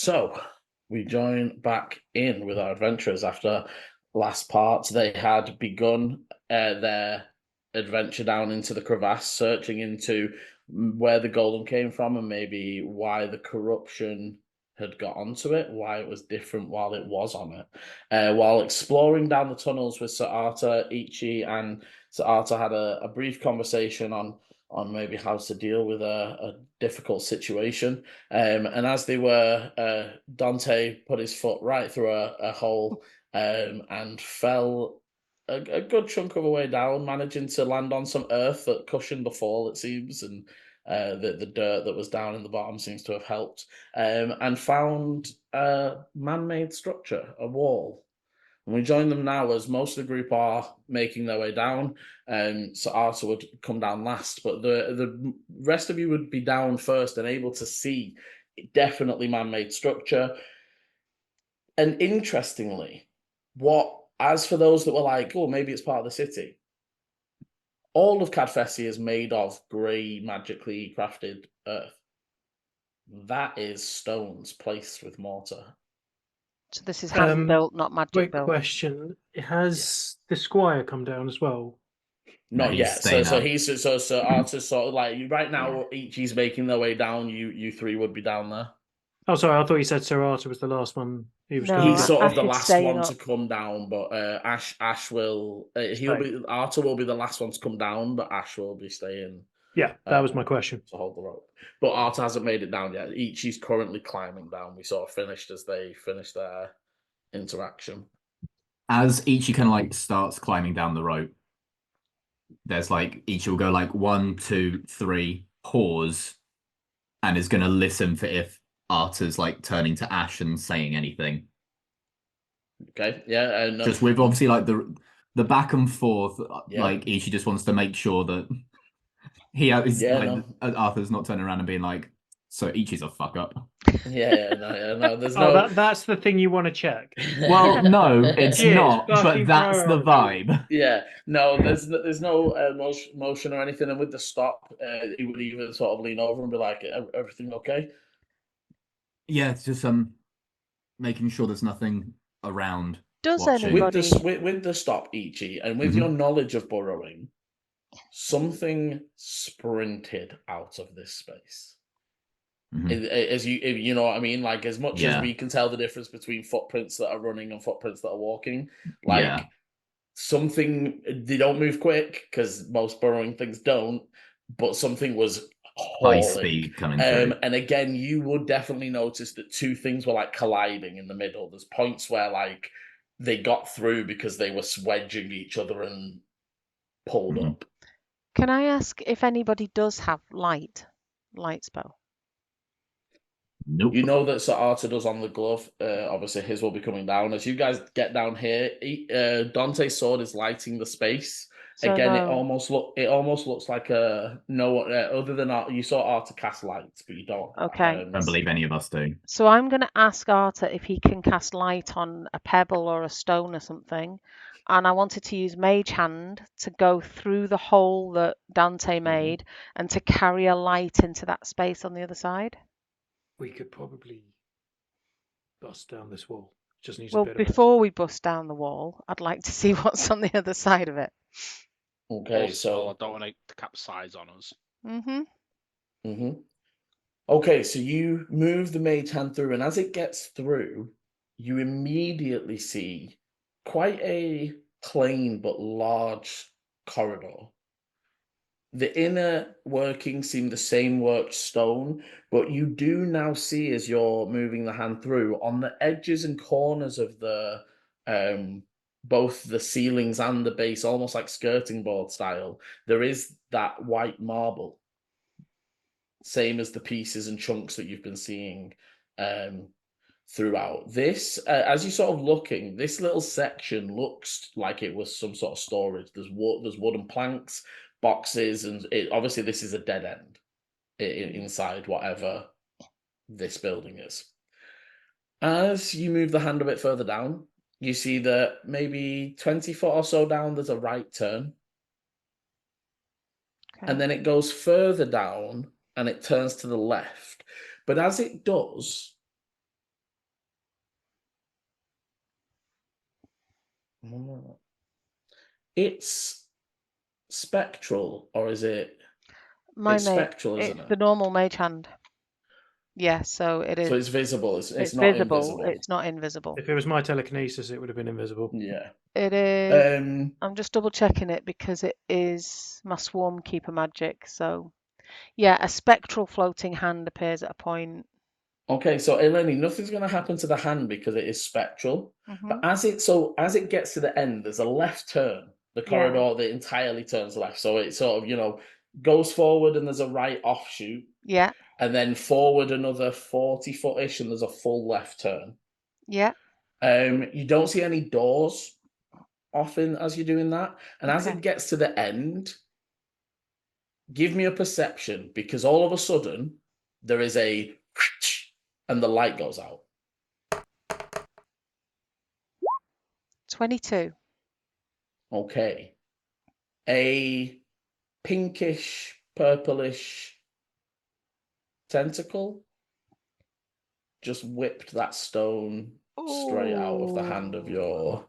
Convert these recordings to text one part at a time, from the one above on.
So we join back in with our adventurers after last part. They had begun their adventure down into the crevasse, searching into where the golem came from and maybe why the corruption had got onto it, why it was different while it was on it. While exploring down the tunnels with Sir Arthur, Ichi and Sir Arthur had a brief conversation on maybe how to deal with a difficult situation. And as they were, Dante put his foot right through a hole and fell a good chunk of a way down, managing to land on some earth that cushioned the fall, it seems, and the dirt that was down in the bottom seems to have helped, and found a man-made structure, a wall. And we join them now as most of the group are making their way down. So Arthur would come down last, but the rest of you would be down first and able to see definitely man-made structure. And interestingly, as for those that were like, oh, maybe it's part of the city, all of Cadfessi is made of grey, magically crafted earth. That is stones placed with mortar. So this is hand built, not magic Quick built. question: Has the squire come down as well? Not he's yet. staying So up. so Arthur's sort of like right now. Ichi's making their way down. You three would be down there. Oh, sorry, I thought you said Sir Arthur was the last one. He was No, coming He's down. sort of Ash the is last staying one up. to come down, but Ash will. He'll Stay. be Arthur will be the last one to come down, but Ash will be staying. Yeah, that was my question. To hold the rope, but Arthur hasn't made it down yet. Ichi's currently climbing down. We sort of finished as they finished their interaction. As Ichi kind of like starts climbing down the rope, there's like Ichi will go like 1, 2, 3, pause, and is going to listen for if Arthur's like turning to Ash and saying anything. Okay, yeah, Just with obviously like the back and forth, Yeah. like Ichi just wants to make sure that Arthur's not turning around and being like, so Ichi's a fuck up. No. There's That's the thing you want to check. Well, no, it's Yeah, not. it's But fucking that's the priority. vibe. Yeah, no, there's no motion or anything, and with the stop, he would even sort of lean over and be like, "Everything okay?" Yeah, it's just making sure there's nothing around. Does watching. anybody? With the stop, Ichi, and with your knowledge of burrowing, something sprinted out of this space. As you know what I mean, like as much as we can tell the difference between footprints that are running and footprints that are walking, like something, they don't move quick because most burrowing things don't, but something was high speed coming through. And again, you would definitely notice that two things were like colliding in the middle. There's points where like they got through because they were wedging each other and pulled up. Can I ask if anybody does have light spell? Nope. You know that Sir Arthur does on the glove. Obviously, his will be coming down. As you guys get down here, Dante's sword is lighting the space. So Again, no. it almost looks like a no. Other than you saw Arthur cast lights, but you don't. Okay. I don't believe any of us do. So I'm going to ask Arthur if he can cast light on a pebble or a stone or something. And I wanted to use Mage Hand to go through the hole that Dante made and to carry a light into that space on the other side. We could probably bust down this wall. Just needs Well, a bit of before we bust down the wall, I'd like to see what's on the other side of it. Okay, Also, so I don't want it to capsize on us. Okay, so you move the mage hand through, and as it gets through, you immediately see quite a plain but large corridor. The inner workings seem the same worked stone, but you do now see as you're moving the hand through on the edges and corners of the both the ceilings and the base, almost like skirting board style, there is that white marble. Same as the pieces and chunks that you've been seeing throughout. This, as you're sort of looking, this little section looks like it was some sort of storage. There's wooden planks, boxes, and obviously this is a dead end inside whatever this building is. As you move the hand a bit further down, you see that maybe 20 foot or so down, there's a right turn. Okay. And then it goes further down and it turns to the left. But as it does, It's spectral, or is it? My It's mate, spectral, isn't it's it? the normal mage hand. Yeah, so it So is. it's visible. It's It's not visible. invisible. It's not invisible. If it was my telekinesis, it would have been invisible. Yeah. It is. Um. I'm just double checking it because it is my swarm keeper magic. So yeah, a spectral floating hand appears at a point. Okay, so Eleni, nothing's going to happen to the hand because it is spectral. But Mhm. as it gets to the end, there's a left turn. The Yeah. corridor that entirely turns left, so it sort of goes forward and there's a right offshoot, Yeah. and then forward another 40-foot-ish, and there's a full left turn. Yeah. You don't see any doors often as you're doing that, and as Okay. it gets to the end, give me a perception, because all of a sudden there is a and the light goes out. 22. Okay. A pinkish, purplish tentacle just whipped that stone straight out of the hand of your.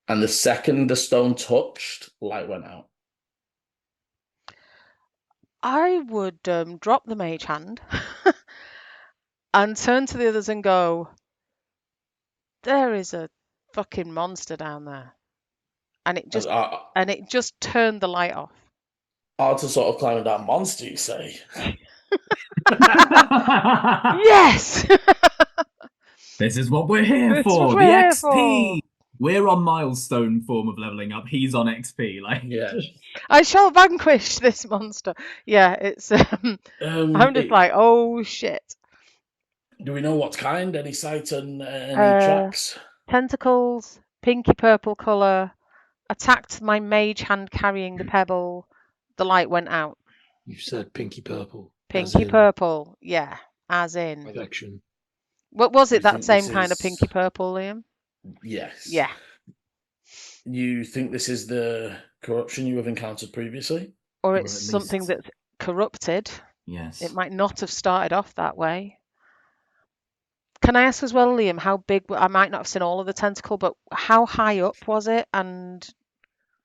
And the second the stone touched, light went out. I would drop the mage hand and turn to the others and go, there is a fucking monster down there. And it just turned the light off. Hard to sort of climb that monster, you say? Yes! This is what we're here This is for. what The we're here XP. We're on milestone form of leveling up. He's on XP. Like, Yeah. I shall vanquish this monster. Yeah, it's I'm just like, oh shit. Do we know what kind? Any sight and any Uh, tracks? Tentacles, pinky purple colour, attacked my mage hand carrying the pebble. The light went out. You said pinky purple. Pinky purple, yeah, as in. Perfection. What was You it? That think same this kind of is- pinky purple, Liam? Yes. Yeah. You think this is the corruption you have encountered previously? Or Or it's at something least- that's corrupted. yes. It might not have started off that way. Can I ask as well, Liam, how big? I might not have seen all of the tentacle, but how high up was it? And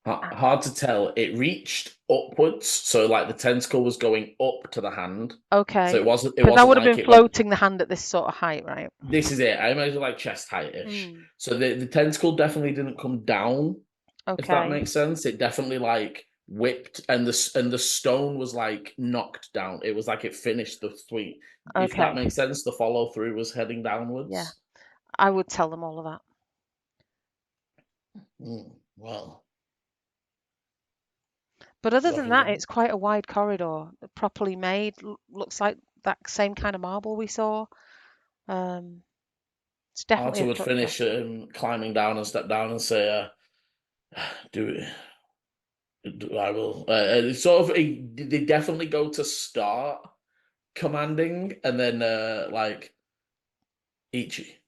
Hard to tell. It reached upwards, so like the tentacle was going up to the hand. okay, So it wasn't. It because I wasn't would have like been it went. floating the hand at this sort of height, right? This is it. I imagine like chest height-ish. Mm, So the tentacle definitely didn't come down. If that okay, makes sense, it definitely like whipped, and the stone was like knocked down. It was like it finished the sweep. If that okay. makes sense, the follow through was heading downwards. Yeah. I would tell them all of that. Well, But other than nothing that, wrong. it's quite a wide corridor, properly made. Looks like that same kind of marble we saw. It's definitely Arthur a would structure. finish climbing down and step down and say, "Do it. I will." They definitely go to start commanding, and then like Ichi.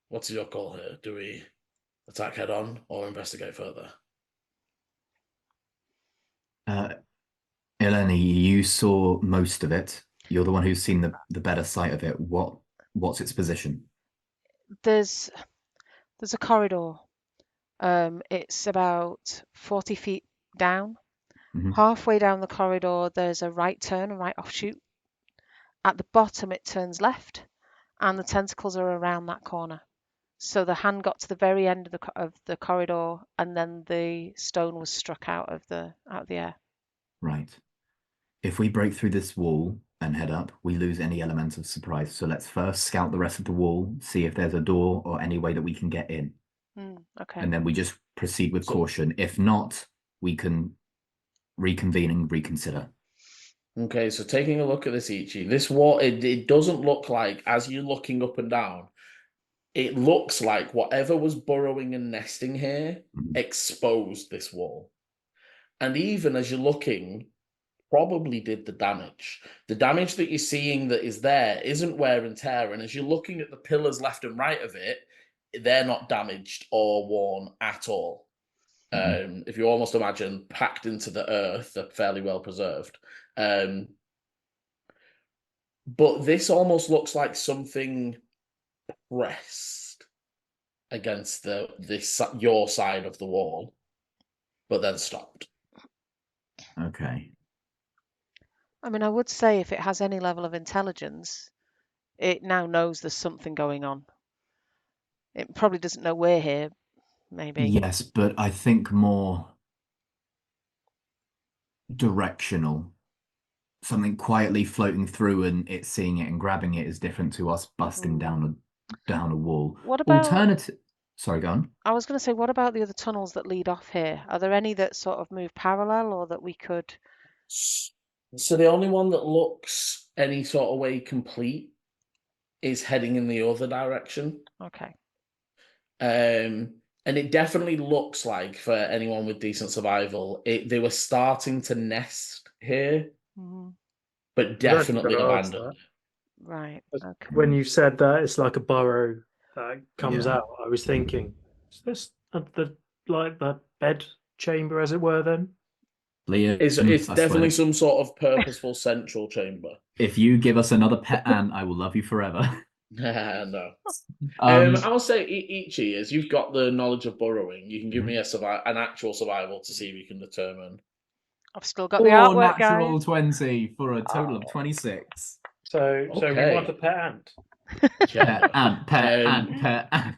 What's your call here? Do we attack head on or investigate further? Eleni, you saw most of it. You're the one who's seen the better side of it. What's its position? There's a corridor. It's about 40 feet down. Mhm. Halfway down the corridor, there's a right turn, a right offshoot. At the bottom, it turns left, and the tentacles are around that corner. So the hand got to the very end of the corridor, and then the stone was struck out of the air. Right. If we break through this wall and head up, we lose any element of surprise. So let's first scout the rest of the wall, see if there's a door or any way that we can get in. Okay. And then we just proceed with caution. If not, we can reconvene and reconsider. Okay, so taking a look at this Ichi, this wall, it doesn't look like, as you're looking up and down, it looks like whatever was burrowing and nesting here exposed this wall. And even as you're looking, probably did the damage. The damage that you're seeing that is there isn't wear and tear. And as you're looking at the pillars left and right of it, they're not damaged or worn at all. If you almost imagine packed into the earth, they're fairly well preserved. But this almost looks like something pressed against your side of the wall, but then stopped. Okay. I mean, I would say if it has any level of intelligence, it now knows there's something going on. It probably doesn't know we're here, maybe. Yes, but I think more directional. Something quietly floating through and it seeing it and grabbing it is different to us busting down a wall. What about? Alternative. Sorry, go on. I was going to say, what about the other tunnels that lead off here? Are there any that sort of move parallel, or that we could? So the only one that looks any sort of way complete is heading in the other direction. Okay. And it definitely looks like, for anyone with decent survival, they were starting to nest here, but definitely abandoned. Right. Okay. When you said that it's like a burrow that comes out, I was thinking, is this the bed chamber, as it were? Then It's definitely some sort of purposeful central chamber. If you give us another pet ant, I will love you forever. No. I'll say Ichi, as you've got the knowledge of burrowing, you can give me an actual survival to see if you can determine. I've still got the artwork, natural guys. 20 for a total of 26. So we want a pet ant. Yeah, pet ant.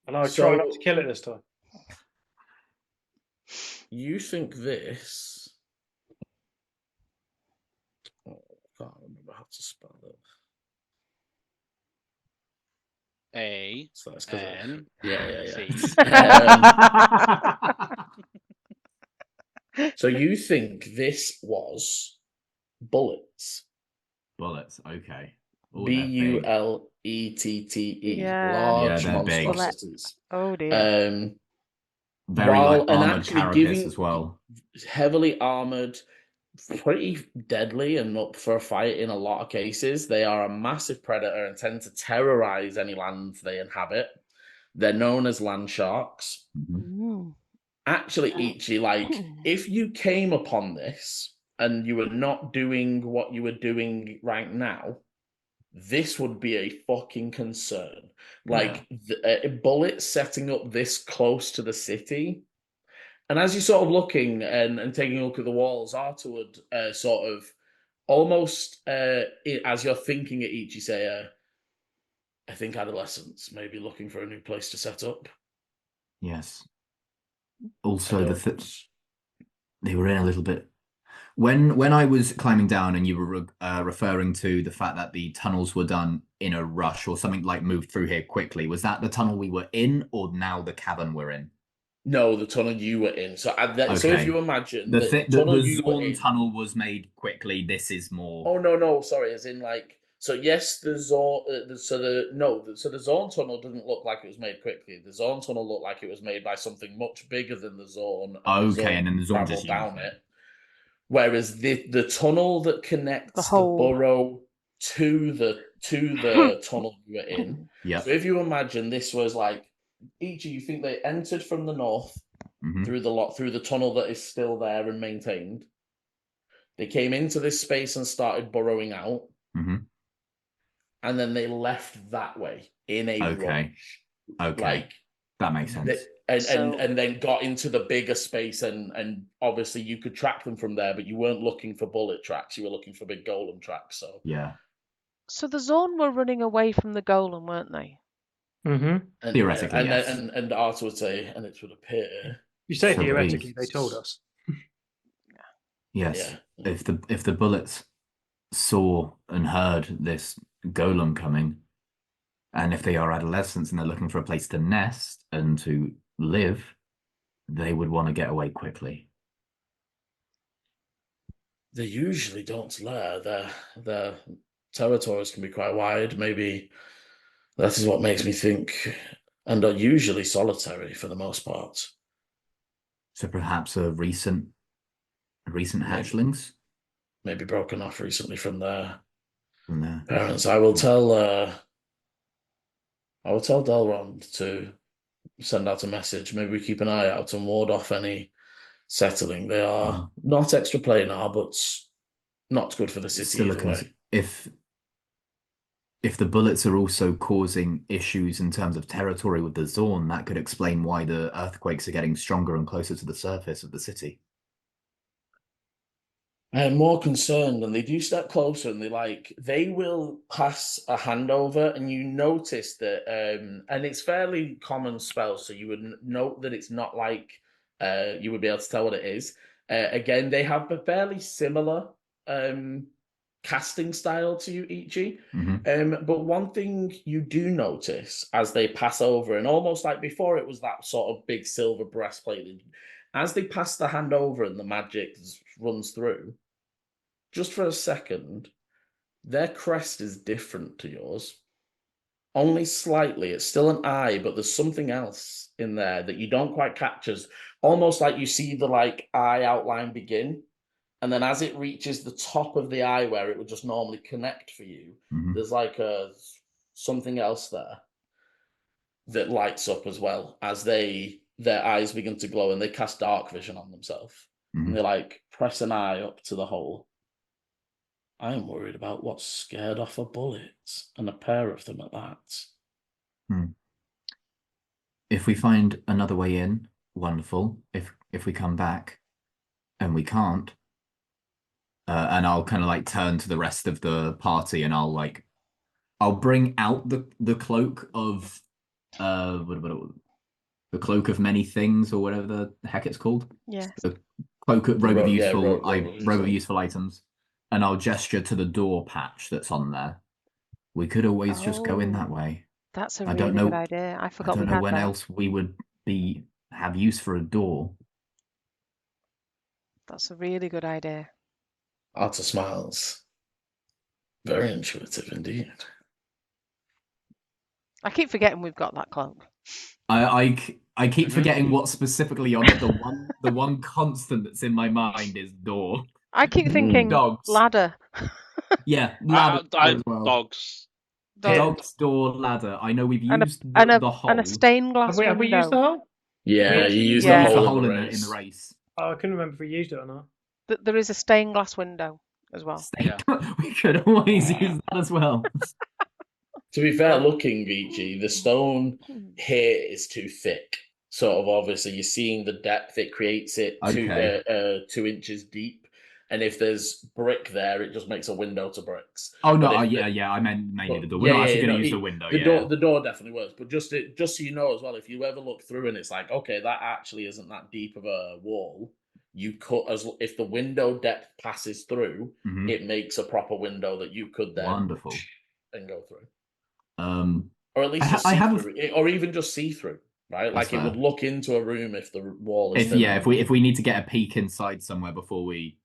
And I'll try not to kill it this time. You think this? Oh, I can't remember how to spell it. So that's A-N. So you think this was bullets? Bullets, okay. Ooh, Bullette. Yeah. Large they're big. monstrosities. Oh dear. Very like armored actually carapace as well. Heavily armored, pretty deadly and up for a fight in a lot of cases. They are a massive predator and tend to terrorize any land they inhabit. They're known as land sharks. Actually, Ichi, if you came upon this and you were not doing what you were doing right now, this would be a fucking concern. Bullets setting up this close to the city. And as you're sort of looking and taking a look at the walls, Arthur would sort of almost, as you're thinking at Ichi, say, I think adolescents may be looking for a new place to set up. Yes. Also, they were in a little bit. When I was climbing down and you were referring to the fact that the tunnels were done in a rush or something, like moved through here quickly, was that the tunnel we were in or now the cavern we're in? No, the tunnel you were in. So if you imagine the tunnel tunnel was made quickly, this is more. Oh no, sorry, as in yes, the zone. The zone tunnel didn't look like it was made quickly. The zone tunnel looked like it was made by something much bigger than the zone. And then the zone just down it. Whereas the tunnel that connects the burrow to the tunnel you were in. Yeah. So if you imagine this was Ichi, you think they entered from the north through the tunnel that is still there and maintained. They came into this space and started burrowing out. And then they left that way in a rush. Okay. That makes sense. And then got into the bigger space and obviously you could track them from there, but you weren't looking for bullet tracks, you were looking for big golem tracks. So So the zone were running away from the golem, weren't they? Theoretically, yes. And Arthur would say, and it would appear. You say theoretically, they told us. Yes. Yeah. If the bullets saw and heard this golem coming, and if they are adolescents and they're looking for a place to nest and to live, they would want to get away quickly. They usually don't lair. Their territories can be quite wide. Maybe that is what makes me think, and are usually solitary for the most part. So perhaps a recent hatchlings? Maybe broken off recently from their parents. I will tell Delrond to send out a message. Maybe we keep an eye out and ward off any settling. They are not extra planar, but not good for the city either way. if the bullets are also causing issues in terms of territory with the Zorn, that could explain why the earthquakes are getting stronger and closer to the surface of the city. I'm more concerned, and they do step closer, and they will pass a hand over, and you notice that, and it's fairly common spell, so you would note that it's not like you would be able to tell what it is. Again, they have a fairly similar casting style to you, Ichi. But one thing you do notice as they pass over, and almost like before, it was that sort of big silver breastplate. As they pass the hand over and the magic runs through, just for a second, their crest is different to yours. Only slightly. It's still an eye, but there's something else in there that you don't quite catch. As almost like you see the eye outline begin, and then as it reaches the top of the eye where it would just normally connect for you, there's something else there that lights up as well as their eyes begin to glow, and they cast dark vision on themselves. And they press an eye up to the hole. I'm worried about what's scared off a bullet, and a pair of them at that. If we find another way in, wonderful. If we come back and we can't, and I'll kind of turn to the rest of the party, and I'll bring out the cloak of the cloak of many things, or whatever the heck it's called. Yes. The robe of useful robe of useful items. And I'll gesture to the door patch that's on there. We could always just go in that way. That's a really good idea. I forgot we had that. I don't know when else we would have use for a door. That's a really good idea. Arta smiles. Very intuitive indeed. I keep forgetting we've got that cloak. I keep forgetting what's specifically on it. The one constant that's in my mind is door. I keep thinking dogs. Ladder. Yeah, ladder as well. Dogs. Dogs, door, ladder. I know we've used the hole. And a stained glass window. Have we used the hole? Yeah, you used Yeah. the hole in the race. Oh, I couldn't remember if we used it or not. There is a stained glass window as well. Yeah. We could always use that as well. To be fair, looking, Ichi, the stone here is too thick. Sort of obviously, you're seeing the depth it creates it 2 inches deep. And if there's brick there, it just makes a window to bricks. Oh no, I meant mainly the door. We're not actually going to use the window. The door definitely works, but just so you know as well, if you ever look through and it's okay, that actually isn't that deep of a wall. You cut if the window depth passes through, it makes a proper window that you could then and go through. Or at least just see through, or even just see through. Right, it would look into a room if the wall is. If we need to get a peek inside somewhere before we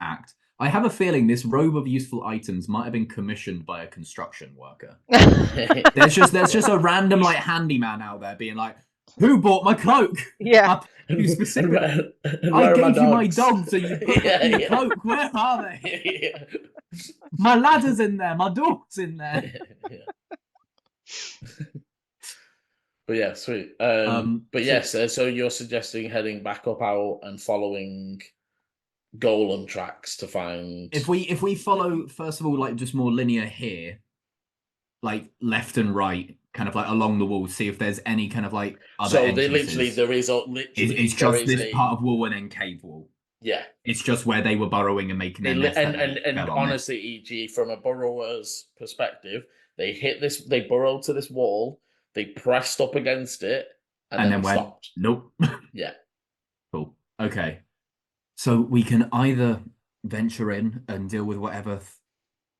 act. I have a feeling this robe of useful items might have been commissioned by a construction worker. there's just a random handyman out there being like, "Who bought my cloak?" Yeah. You specifically. I gave you my dog, so you put in your cloak. Where are they? My ladder's in there. My door's in there. But yeah, sweet. But yes, so you're suggesting heading back up out and following Golem tracks to find. If we follow, first of all, just more linear here, left and right, kind of along the wall, see if there's any kind of other entrances. There is it's just this part of wall and then cave wall. Yeah, it's just where they were burrowing and making their nest. And honestly, E.G., from a burrower's perspective, they burrowed to this wall, they pressed up against it, and then went, stopped. Nope. Yeah. Cool. Okay. So we can either venture in and deal with whatever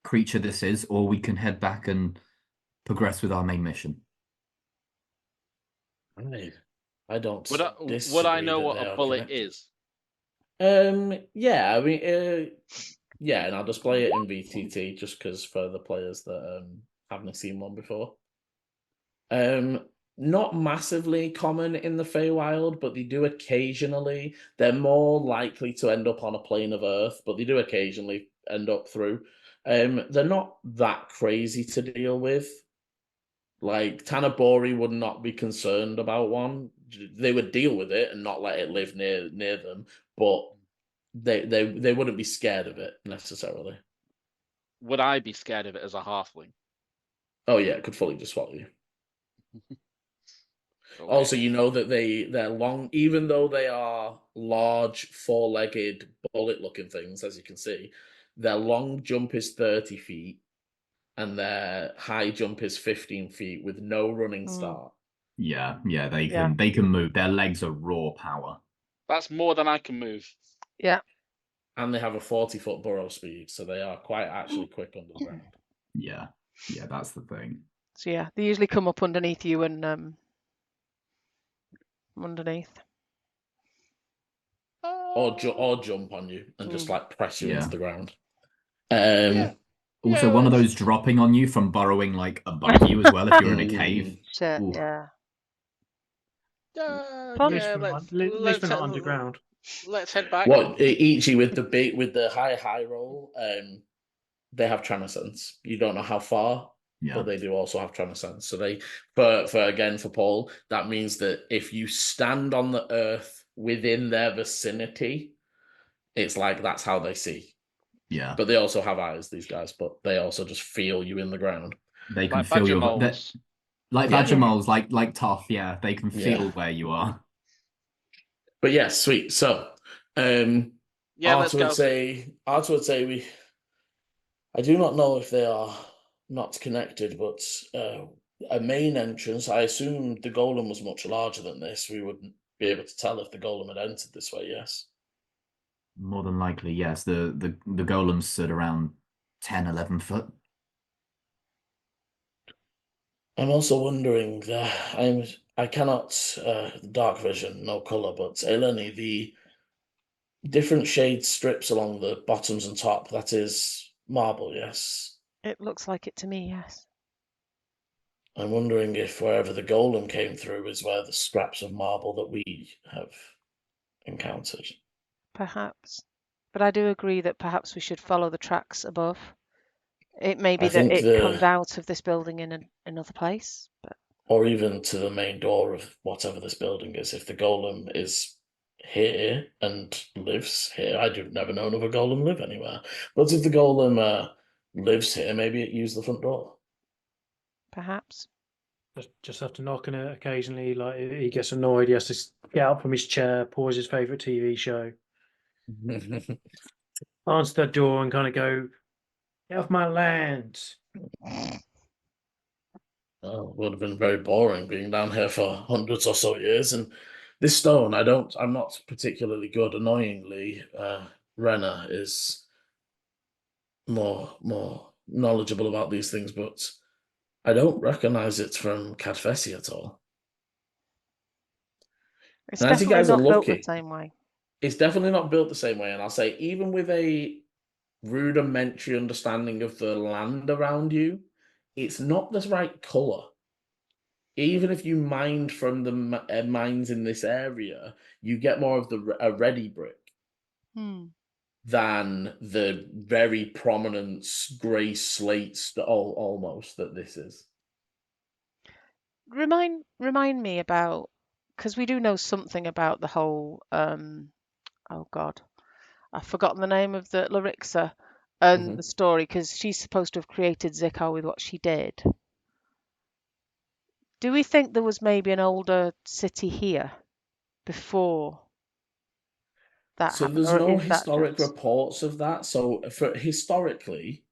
creature this is, or we can head back and progress with our main mission. I don't. Would I know what a bullet is? Yeah, I mean, yeah, and I'll display it in VTT just because for the players that haven't seen one before. Not massively common in the Feywild, but they do occasionally. They're more likely to end up on a plane of Earth, but they do occasionally end up through. They're not that crazy to deal with. Tanabori would not be concerned about one. They would deal with it and not let it live near them, but they wouldn't be scared of it necessarily. Would I be scared of it as a halfling? Oh yeah, it could fully just swallow you. Okay. Also, you know that they're long, even though they are large, four-legged, bullet-looking things, as you can see, their long jump is 30 feet, and their high jump is 15 feet with no running start. Yeah, they can move. Their legs are raw power. That's more than I can move. Yeah. And they have a 40-foot burrow speed, so they are quite actually quick under the ground. Yeah, that's the thing. So yeah, they usually come up underneath you and underneath. Or jump on you and just like press you into the ground. Also, one of those dropping on you from burrowing like above you as well if you're in a cave. Shit, Ooh. yeah. At least we're not underground. Let's head back. What Ichi with the high roll, they have Transcendence. You don't know how far, but they do also have Transcendence. So they for Paul, that means that if you stand on the earth within their vicinity, it's like that's how they see. Yeah. But they also have eyes, these guys, but they also just feel you in the ground. They can feel your like badger moles, like tough, yeah. They can feel where you are. But yeah, sweet. So Arthur would say I do not know if they are not connected, but a main entrance, I assume the golem was much larger than this. We wouldn't be able to tell if the golem had entered this way, yes. More than likely, yes. The golem stood around 10, 11 foot. I'm also wondering, I cannot dark vision, no color, but Eleni, the different shade strips along the bottoms and top, that is marble, yes? It looks like it to me, yes. I'm wondering if wherever the golem came through is where the scraps of marble that we have encountered. Perhaps. But I do agree that perhaps we should follow the tracks above. It may be that it comes out of this building in another place. But... Or even to the main door of whatever this building is. If the golem is here and lives here, I do never known of a golem live anywhere. But if the golem lives here, maybe it used the front door. Perhaps. Just have to knock on it occasionally. Like he gets annoyed, he has to get up from his chair, pause his favorite TV show, answer that door, and kind of go, "Get off my land." Oh, it would have been very boring being down here for hundreds or so years. And this stone, I'm not particularly good. Annoyingly, Renna is more knowledgeable about these things, but I don't recognize it from Cadfesi at all. It's definitely not built the same way. It's definitely not built the same way, and I'll say even with a rudimentary understanding of the land around you, it's not the right color. Even if you mined from the mines in this area, you get more of a ready brick than the very prominent grey slate almost that this is. Remind me about, because we do know something about the whole. Oh God, I've forgotten the name of the Larixa and the story, because she's supposed to have created Zikar with what she did. Do we think there was maybe an older city here before that happened? There's no historic reports of that. So historically,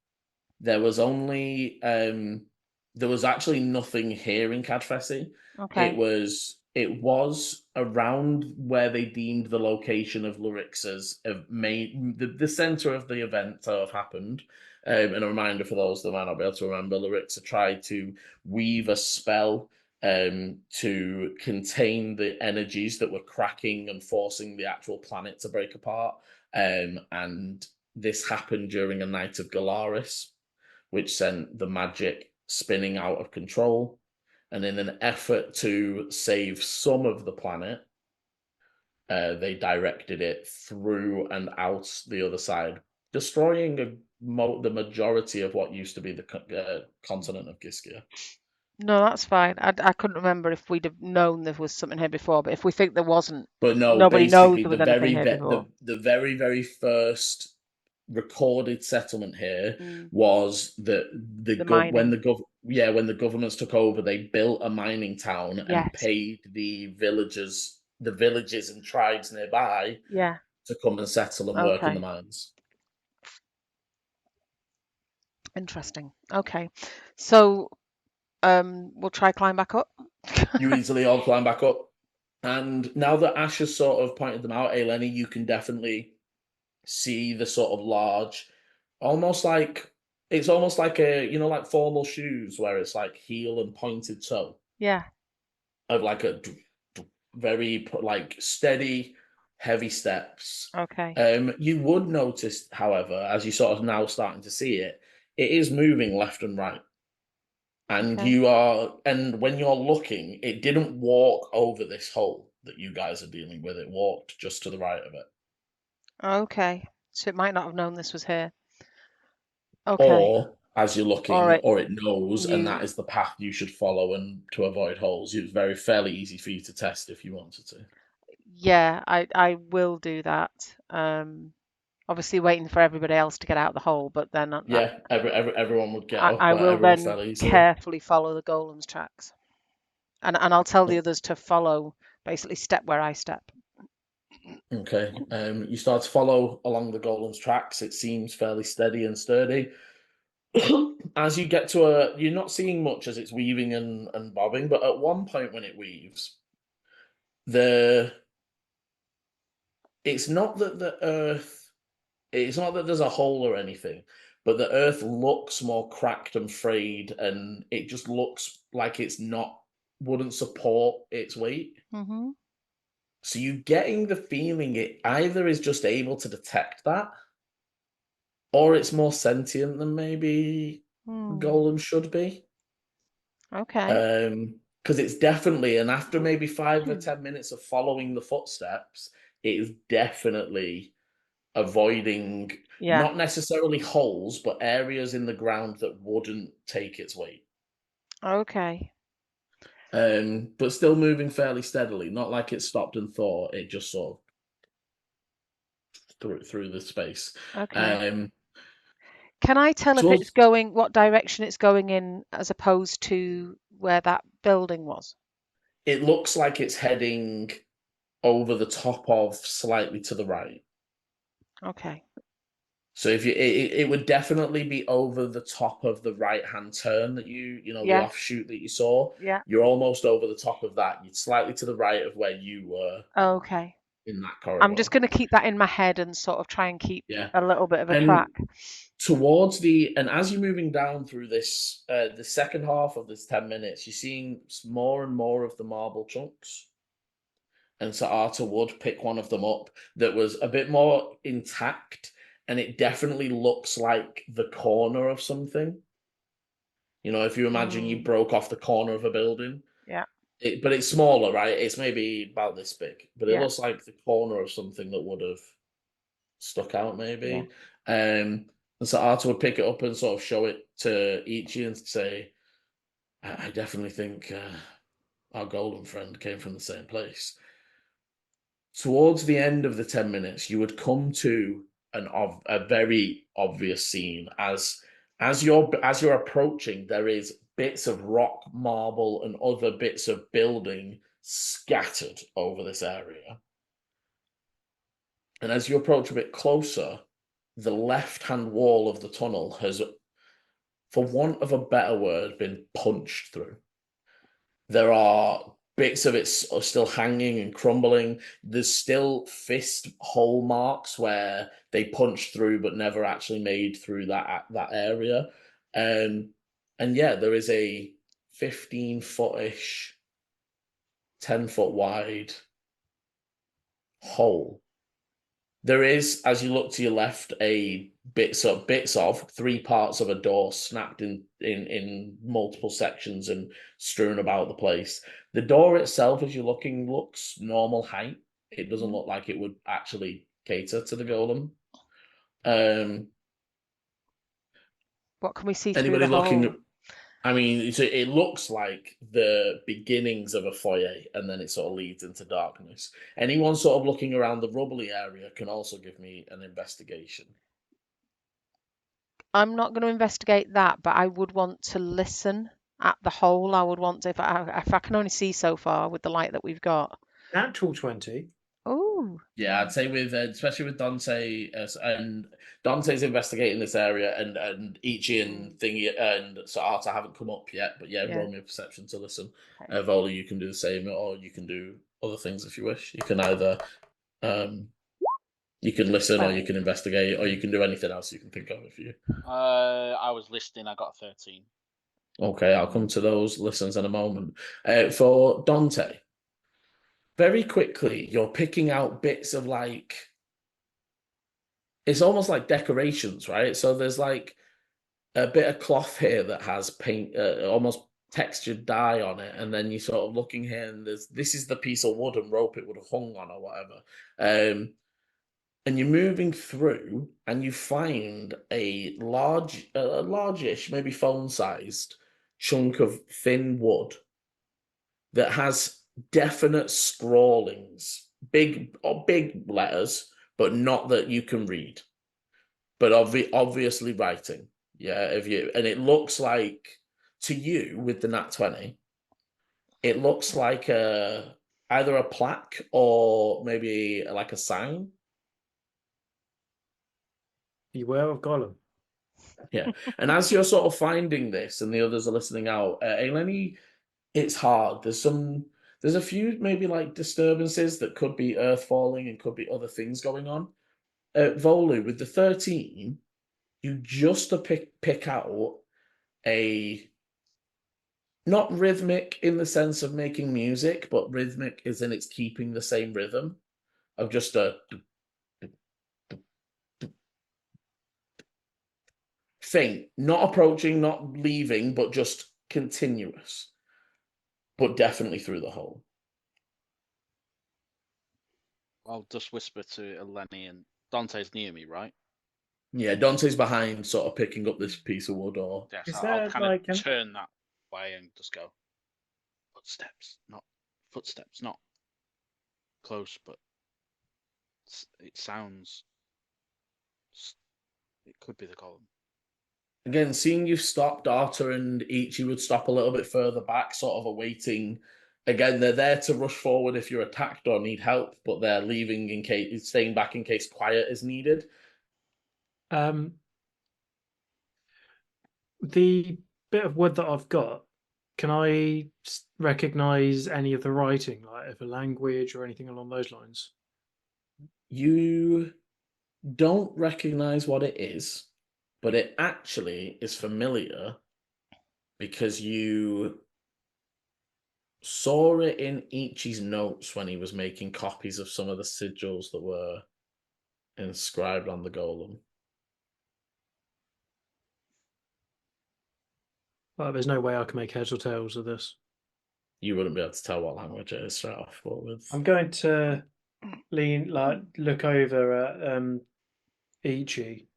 there was only there was actually nothing here in Cadfesi. Okay. It was around where they deemed the location of Larixa's the center of the event to have happened. And a reminder for those that might not be able to remember, Larixa tried to weave a spell to contain the energies that were cracking and forcing the actual planet to break apart. And this happened during a night of Galaris, which sent the magic spinning out of control. And in an effort to save some of the planet, they directed it through and out the other side, destroying the majority of what used to be the continent of Giskia. No, that's fine. I couldn't remember if we'd have known there was something here before, but if we think there wasn't, but no, nobody knows there was anything here before. The very, very first recorded settlement here Mm. was that The when mining. the governments took over, they built a mining town Yes. and paid the villages and tribes nearby Yeah. to come and settle and work in the Okay. mines. Interesting. Okay. So we'll try climb back up. You easily all climb back up. And now that Ash has sort of pointed them out, Eleni, you can definitely see the sort of large, it's almost like a, like formal shoes where it's like heel and pointed toe Yeah. of like a very like steady, heavy steps. Okay. You would notice, however, as you sort of now starting to see it, it is moving left and right. And Okay. and when you're looking, it didn't walk over this hole that you guys are dealing with. It walked just to the right of it. Okay. So it might not have known this was here. Okay. Or as you're looking, Or or it knows, and that you. is the path you should follow and to avoid holes. It's fairly easy for you to test if you wanted to. Yeah, I will do that. Obviously waiting for everybody else to get out the hole, but then Yeah, everyone would get up, I but will everyone then fell easily. carefully follow the golem's tracks. And I'll tell the others to follow, basically step where I step. Okay. You start to follow along the golem's tracks. It seems fairly steady and sturdy. As you get to you're not seeing much as it's weaving and bobbing, but at one point when it weaves, it's not that it's not that there's a hole or anything, but the earth looks more cracked and frayed, and it just looks like wouldn't support its weight. Mm-hmm. So you're getting the feeling it either is just able to detect that, or it's more sentient than maybe Golem should be. Okay. Because it's definitely, and after maybe 5 or 10 minutes of following the footsteps, it is definitely avoiding Yeah. not necessarily holes, but areas in the ground that wouldn't take its weight. Okay. But still moving fairly steadily, not like it stopped and thought, it just sort of through the space. Okay. Can I tell if So it's going, what direction it's going in, as opposed to where that building was? it looks like it's heading over the top of, slightly to the right. Okay. So if it would definitely be over the top of the right-hand turn that the Yeah. offshoot that you saw. Yeah. You're almost over the top of that. You're slightly to the right of where you were Okay. in that corridor. I'm just going to keep that in my head and sort of try and keep a little bit of a And track. and as you're moving down through this, the second half of this 10 minutes, you're seeing more and more of the marble chunks. And so Arta would pick one of them up that was a bit more intact, and it definitely looks like the corner of something. If you imagine you broke off the corner of a building. Yeah. But it's smaller, right? It's maybe about this big, but it Yeah. looks like the corner of something that would have stuck out, maybe. Yeah. And so Arta would pick it up and sort of show it to Ichi and say, I definitely think our golden friend came from the same place. Towards the end of the 10 minutes, you would come to a very obvious scene. As you're approaching, there is bits of rock, marble, and other bits of building scattered over this area. And as you approach a bit closer, the left-hand wall of the tunnel has, for want of a better word, been punched through. There are bits of it are still hanging and crumbling. There's still fist hole marks where they punched through but never actually made through that area. And yeah, there is a 15-foot-ish, 10-foot wide hole. There is, as you look to your left, a bits of 3 parts of a door snapped in multiple sections and strewn about the place. The door itself, as you're looking, looks normal height. It doesn't look like it would actually cater to the golem. What can we see through Anybody the looking? hole? I mean, it looks like the beginnings of a foyer, and then it sort of leads into darkness. Anyone sort of looking around the rubbly area can also give me an investigation. I'm not going to investigate that, but I would want to listen at the whole. I would want to, if I can only see so far with the light that we've got. Natural 20. Oh, Yeah, I'd say with especially with Dante and Dante's investigating this area, and Ichi and Thingy and Saata haven't come up yet. But yeah, Yeah. roll me a perception to listen. Okay. Vola, you can do the same, or you can do other things if you wish. You can either you can listen, or you can investigate, or you can do anything else you can think of if you. I was listening. I got 13. Okay, I'll come to those listens in a moment. For Dante, very quickly, you're picking out bits of like. It's almost like decorations, right? So there's like a bit of cloth here that has paint, almost textured dye on it, and then you're sort of looking here, and this is the piece of wood and rope it would have hung on or whatever. And you're moving through, and you find a largish, maybe phone-sized chunk of thin wood that has definite scrawlings, big letters, but not that you can read, but obviously writing. Yeah, and it looks like to you with the nat 20, it looks like either a plaque or maybe like a sign. Beware of Golem. Yeah, and as you're sort of finding this, and the others are listening out, Eleni, it's hard. There's a few maybe like disturbances that could be earth falling and could be other things going on. Volu, with the 13, you just pick out a not rhythmic in the sense of making music, but rhythmic is in it's keeping the same rhythm of just a thing, not approaching, not leaving, but just continuous, but definitely through the hole. I'll just whisper to Eleni, and Dante's near me, right? Yeah, Dante's behind, sort of picking up this piece of wood. Or Yes, Is I'll there kind like of turn that way and just go. Footsteps, not close, but it sounds. It could be the Golem. again, seeing you stop, Data and Ichi would stop a little bit further back, sort of awaiting. Again, they're there to rush forward if you're attacked or need help, but they're leaving in case, staying back in case quiet is needed. The bit of wood that I've got, can I recognize any of the writing, like if a language or anything along those lines? You don't recognize what it is, but it actually is familiar because you saw it in Ichi's notes when he was making copies of some of the sigils that were inscribed on the golem. Well, there's no way I can make heads or tails of this. You wouldn't be able to tell what language it is straight off, but with I'm going to look over at Ichi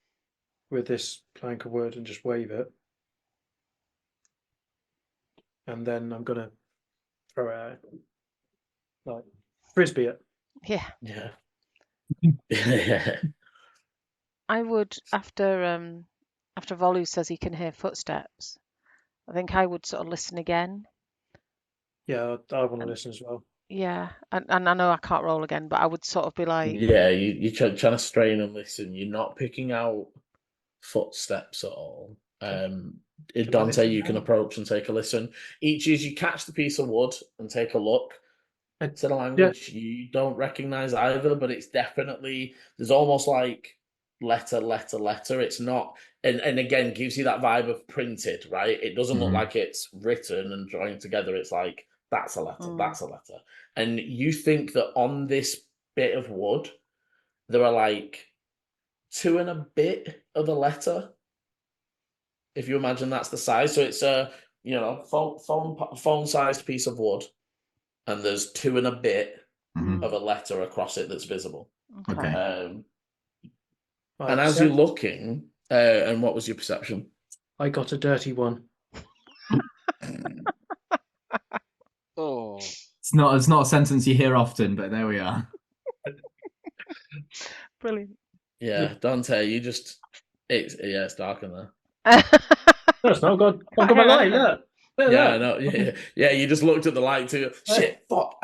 with this plank of wood and just wave it. And then I'm going to throw it out. Like, frisbee it. yeah. yeah. Yeah. I would after Volu says he can hear footsteps. I think I would sort of listen again. Yeah, I want to listen as well. Yeah, and I know I can't roll again, but I would sort of be like, Yeah, you're trying to strain and listen. You're not picking out footsteps at all. Dante, you can approach and take a listen. Each as you catch the piece of wood and take a look. It's in a language you don't recognize either, but it's definitely, there's almost like letter. It's not, and again, gives you that vibe of printed, right? It doesn't look like it's written and joined together. It's like, that's a letter, that's a letter. And you think that on this bit of wood, there are like 2 and a bit of a letter. If you imagine that's the size. So it's a, phone-sized piece of wood. And there's 2 and a bit of a letter across it that's visible. okay. And as you're looking, and what was your perception? I got a dirty one. Oh, It's not a sentence you hear often, but there we are. Brilliant. Yeah, Dante, It's dark in there. No, it's not. I've got my light. Look. Look at Yeah, that. no, yeah. You just looked at the light too. Shit, fuck.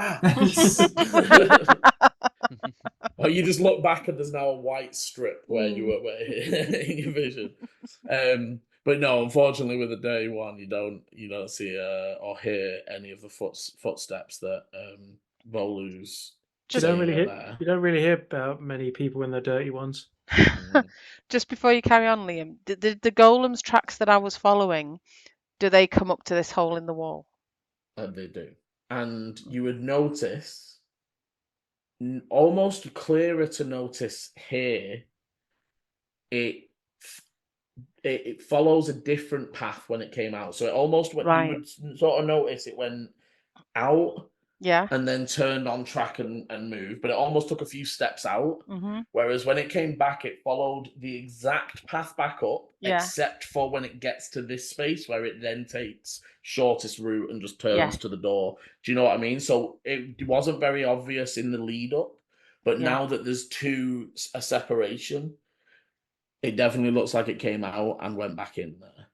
Or you just look back and there's now a white strip where you were in your vision. But no, unfortunately, with the day one, you don't see or hear any of the footsteps that Volu's. You don't really hear. there. You don't really hear about many people in the dirty ones. Just before you carry on, Liam, the golem's tracks that I was following, do they come up to this hole in the wall? They do, and you would notice almost clearer to notice here. It follows a different path when it came out, so it almost went. Right. You would sort of notice it went out. Yeah. And then turned on track and moved, but it almost took a few steps out. Mm-hmm. Whereas when it came back, it followed the exact path back up, except for when it gets to this space where it then takes shortest route and just turns to the door. Do you know what I mean? So it wasn't very obvious in the lead up, but now that there's a separation, it definitely looks like it came out and went back in there.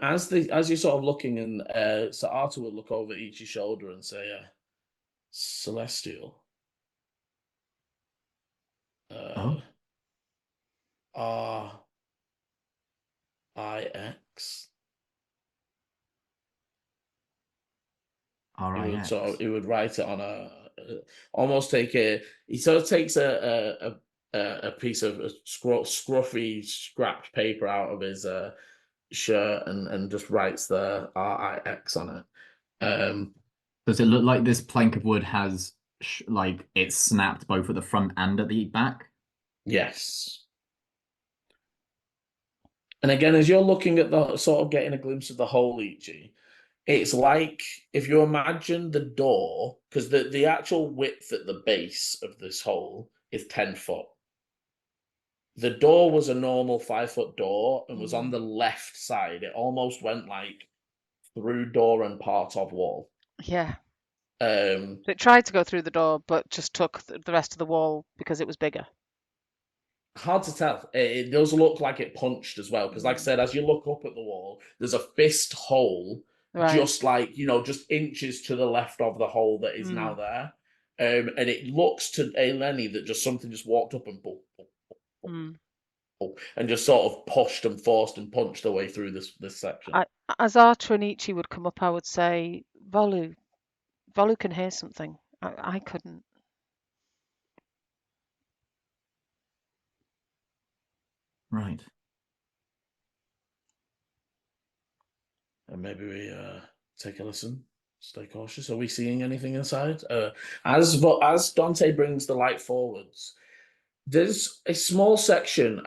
As you're sort of looking, and so Arthur will look over each shoulder and say, Celestial. RIX. RIX. He would write it on almost take a. He sort of takes a piece of scruffy scrapped paper out of his shirt and just writes the RIX on it. Does it look like this plank of wood has like it's snapped both at the front and at the back? Yes. And again, as you're looking at the sort of getting a glimpse of the hole, Ichi, it's like if you imagine the door, because the actual width at the base of this hole is 10 foot. The door was a normal 5-foot door and was on the left side. It almost went like through door and part of wall. Yeah. It tried to go through the door, but just took the rest of the wall because it was bigger. Hard to tell. It does look like it punched as well, because like I said, as you look up at the wall, there's a fist hole, just like, just inches to the left of the hole that is now there. And it looks to Eleni that just something just walked up and and just sort of pushed and forced and punched their way through this section. As Archer and Ichi would come up, I would say, Volu can hear something. I couldn't. Right. And maybe we take a listen. Stay cautious. Are we seeing anything inside? As Dante brings the light forwards, there's a small section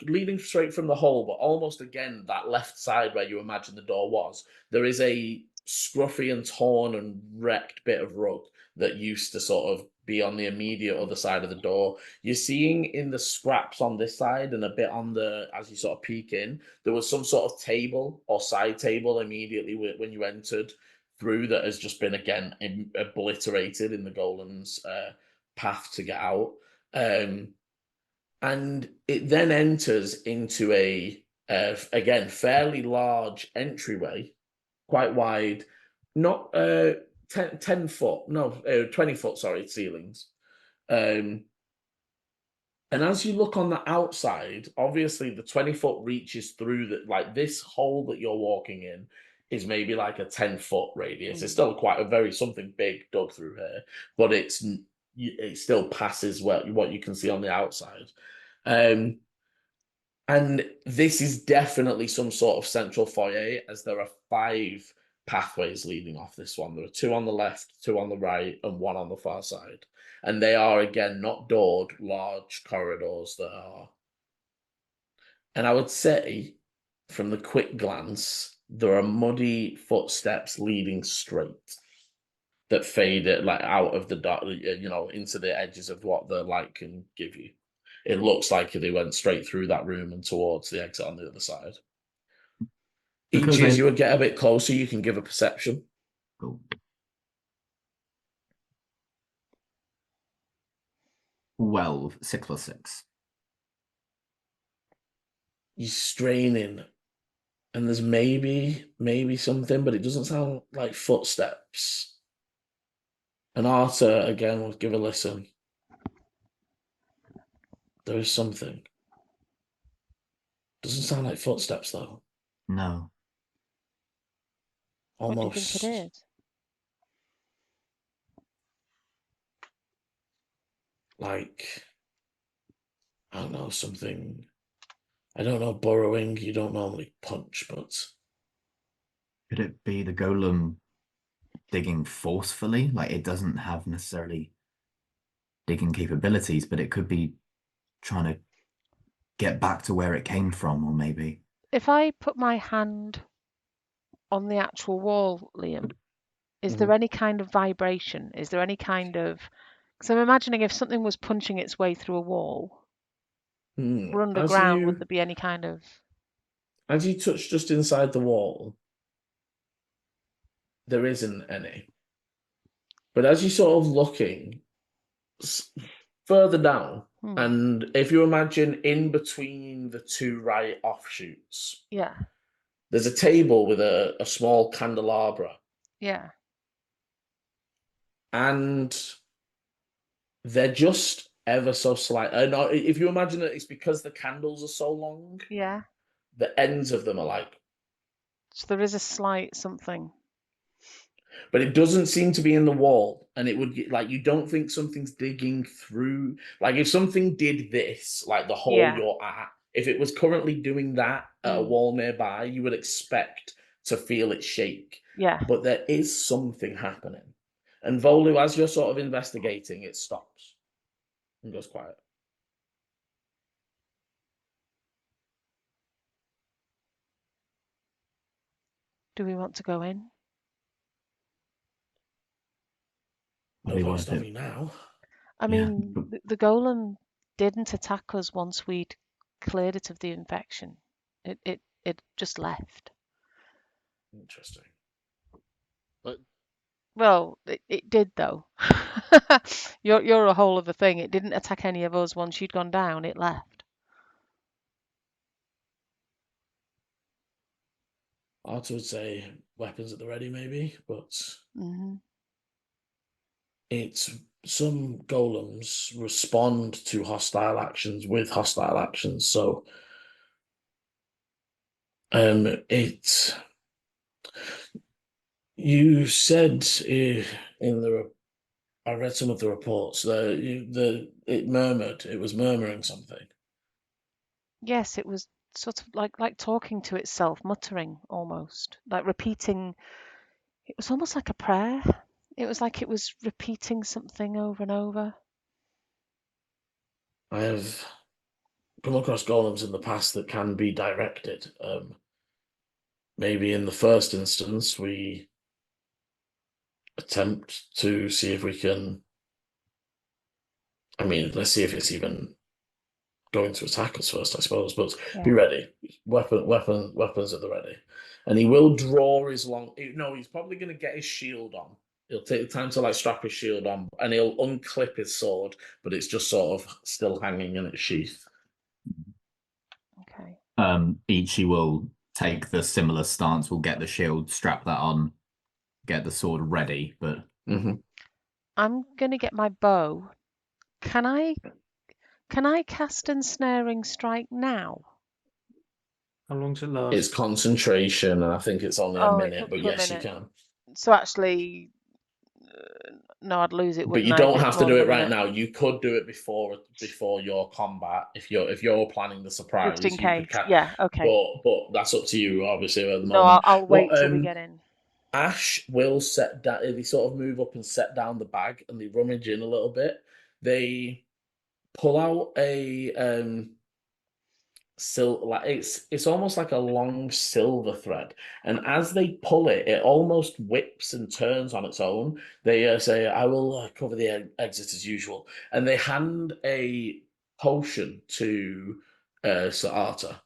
leading straight from the hole, but almost again that left side where you imagine the door was. There is a scruffy and torn and wrecked bit of rug that used to sort of be on the immediate other side of the door. You're seeing in the scraps on this side and a bit on as you sort of peek in, there was some sort of table or side table immediately when you entered through that has just been again obliterated in the golem's path to get out. And it then enters into again, fairly large entryway, quite wide, not 10 foot, no, 20 foot, sorry, ceilings. And as you look on the outside, obviously the 20-foot reaches through like this hole that you're walking in is maybe like a 10-foot radius. It's still something big dug through here, but it still passes what you can see on the outside. And this is definitely some sort of central foyer, as there are 5 pathways leading off this one. There are 2 on the left, 2 on the right, and 1 on the far side. And they are, again, not doored, large corridors that are. And I would say, from the quick glance, there are muddy footsteps leading straight that fade it like out of the dark, into the edges of what the light can give you. It looks like they went straight through that room and towards the exit on the other side. Each as you would get a bit closer, you can give a perception. Cool. 12, 6 + 6. He's straining, and there's maybe something, but it doesn't sound like footsteps. And Arthur again will give a listen. There is something. Doesn't sound like footsteps though. No. What do you think Almost it is? like, I don't know, something. I don't know, burrowing. You don't normally punch, but Could it be the golem digging forcefully? Like it doesn't have necessarily digging capabilities, but it could be trying to get back to where it came from, or maybe. If I put my hand on the actual wall, Liam, is there any kind of vibration? Is there any kind of... Because I'm imagining if something was punching its way through a wall, we're as underground, would there be any kind of... you touch just inside the wall, there isn't any. But as you sort of looking further down, and if you imagine in between the two right offshoots, Yeah, there's a table with a small candelabra, yeah, and they're just ever so slight. If you imagine it, it's because the candles are so long, yeah. the ends of them are like, So there is a slight something. but it doesn't seem to be in the wall, and it would like, you don't think something's digging through. Like if something did this, like the hole Yeah. you're at, if it was currently doing that at a wall nearby, you would expect to feel it shake. Yeah. But there is something happening. And Volu, as you're sort of investigating, it stops and goes quiet. Do we want to go in? No point stopping now. I mean, the golem didn't attack us once we'd cleared it of the infection. It just left. Interesting. But Well, it did though. You're a whole other thing. It didn't attack any of us once you'd gone down. It left. Arthur would say weapons at the ready, maybe, but it's some golems respond to hostile actions with hostile actions. So, you said in the, I read some of the reports that it was murmuring something. Yes, it was sort of like talking to itself, muttering almost, like repeating. It was almost like a prayer. It was like it was repeating something over and over. I have come across golems in the past that can be directed. Maybe in the first instance, we attempt to see if we can. I mean, let's see if it's even going to attack us first, I suppose. But be ready. Weapons at the ready. And he will draw his long. No, he's probably going to get his shield on. He'll take the time to like strap his shield on, and he'll unclip his sword, but it's just sort of still hanging in its sheath. Okay. Ichi will take the similar stance. We'll get the shield, strap that on, get the sword ready. But I'm gonna get my bow. Can I cast ensnaring strike now? How long does it last? It's concentration, and I think it's only a minute. But yes, you can. So actually, no, I'd lose it. But you don't have to do it right now. You could do it before your combat if you're planning the surprise. Just in case. Yeah. Okay. But that's up to you, obviously, at the moment. No, I'll wait till we get in. Ash will set down. They sort of move up and set down the bag, and they rummage in a little bit. They pull out a it's almost like a long silver thread, and as they pull it, it almost whips and turns on its own. They say, "I will cover the exit as usual," and they hand a potion to Sir Arthur,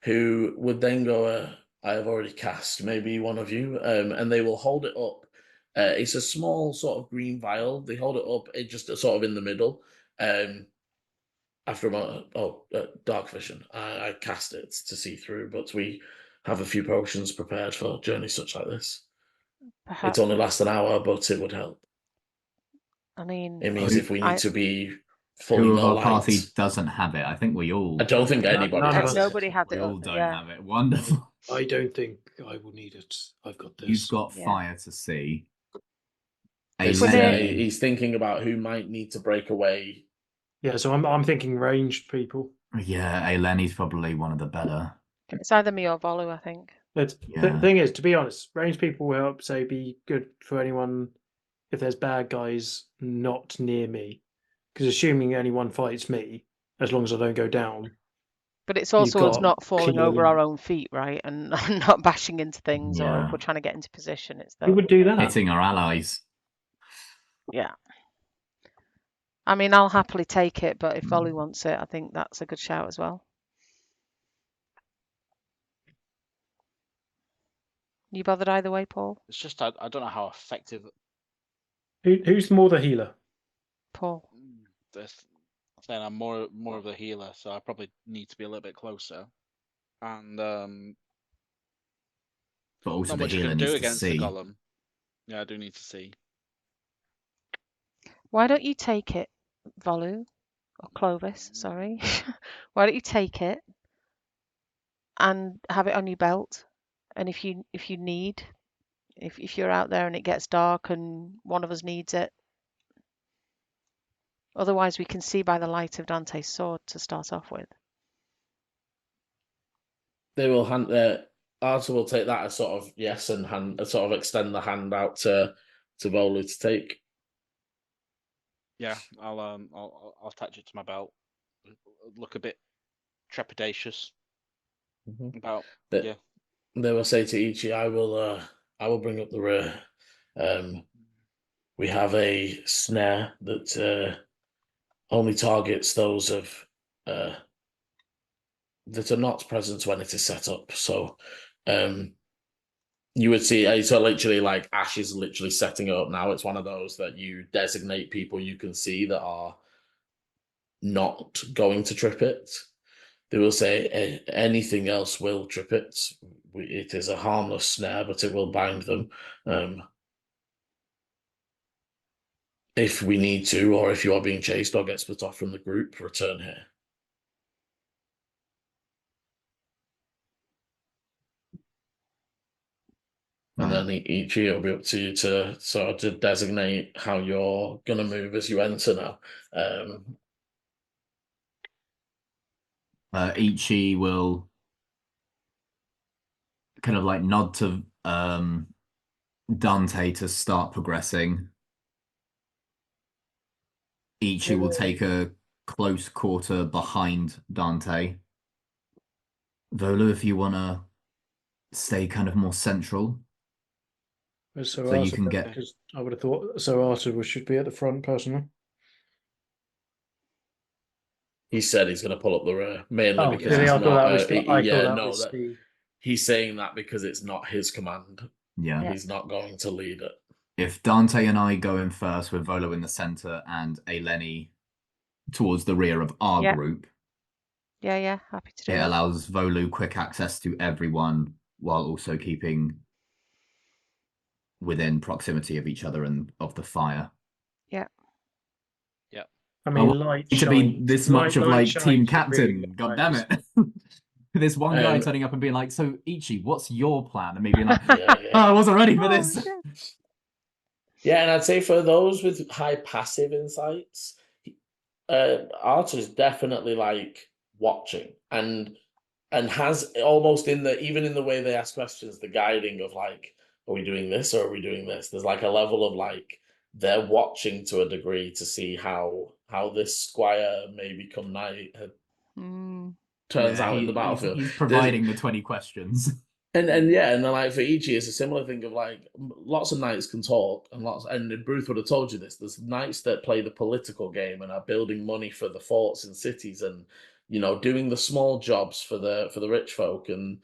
who would then go, "I have already cast. Maybe one of you," and they will hold it up. It's a small sort of green vial. They hold it up, it just sort of in the middle. after a moment, dark vision. I cast it to see through, but we have a few potions prepared for journeys such like this. Perhaps, It only lasts an hour, but it would help. I mean, It means if we need to be fully Who of no our light, party doesn't have it? I think we all. I don't think anybody none of has us- it. nobody has We it. all don't Yeah. have it. Wonderful. I don't think I will need it. I've got this. You've got Yeah. fire to see. Eleni- He's thinking about who might need to break away. Yeah, so I'm thinking ranged people. Yeah, Eleni's probably one of the better. It's either me or Volu, I think. The Yeah. thing is, to be honest, ranged people will help, say, be good for anyone if there's bad guys not near me. Because assuming anyone fights me, as long as I don't go down. But it's also us got not falling over clearly- our own feet, right? And not bashing into things, or Yeah. if we're trying to get into position. It's Who the would do that? Hitting our allies. yeah. I mean, I'll happily take it, but if Volu wants it, I think that's a good shout as well. You bothered either way, Paul? It's just I don't know how effective. Who's more the healer? Paul. This, saying I'm more of a healer, so I probably need to be a little bit closer. And But also not the much I healer can needs do to against the see. golem. Yeah, I do need to see. Why don't you take it, Volu? Or Clovis, sorry. Why don't you take it and have it on your belt? And if you need, if you're out there and it gets dark and one of us needs it, otherwise we can see by the light of Dante's sword to start off with. They will hand. Arthur will take that as sort of yes, and sort of extend the hand out to Volu to take. Yeah, I'll attach it to my belt. Look a bit trepidatious about. Yeah. They will say to Ichi, I will bring up the rear. We have a snare that only targets those of that are not present when it is set up. So you would see so literally like Ash is literally setting it up now. It's one of those that you designate people you can see that are not going to trip it. They will say anything else will trip it. It is a harmless snare, but it will bind them. If we need to, or if you are being chased or get split off from the group, return here. And then each year it'll be up to you to sort of designate how you're going to move as you enter now. Ichi will kind of like nod to Dante to start progressing. Ichi will take a close quarter behind Dante. Volu, if you want to stay kind of more central. So you can get. Because I would have thought Arthur should be at the front personally. He said he's going to pull up the rear mainly because yeah, it's I not. thought that was He's saying that because it's not his command. Yeah. He's not going to lead it. If Dante and I go in first with Volo in the center and Eleni towards the rear of our group. Yeah, happy to do it. It allows Volu quick access to everyone while also keeping within proximity of each other and of the fire. Yeah. Yeah. I mean, light to be this much of like team captain. God damn it! This one guy turning up and being like, "So Ichi, what's your plan?" And me being like, "Oh, I wasn't ready for this." Yeah, and I'd say for those with high passive insights, Arthur's definitely like watching and has almost even in the way they ask questions, the guiding of like, are we doing this or are we doing this? There's like a level of like they're watching to a degree to see how this squire may become knight turns out in the battlefield. He's providing the 20 questions. And then like for Ichi, it's a similar thing of like lots of knights can talk and Bruce would have told you this. There's knights that play the political game and are building money for the forts and cities and doing the small jobs for the rich folk, and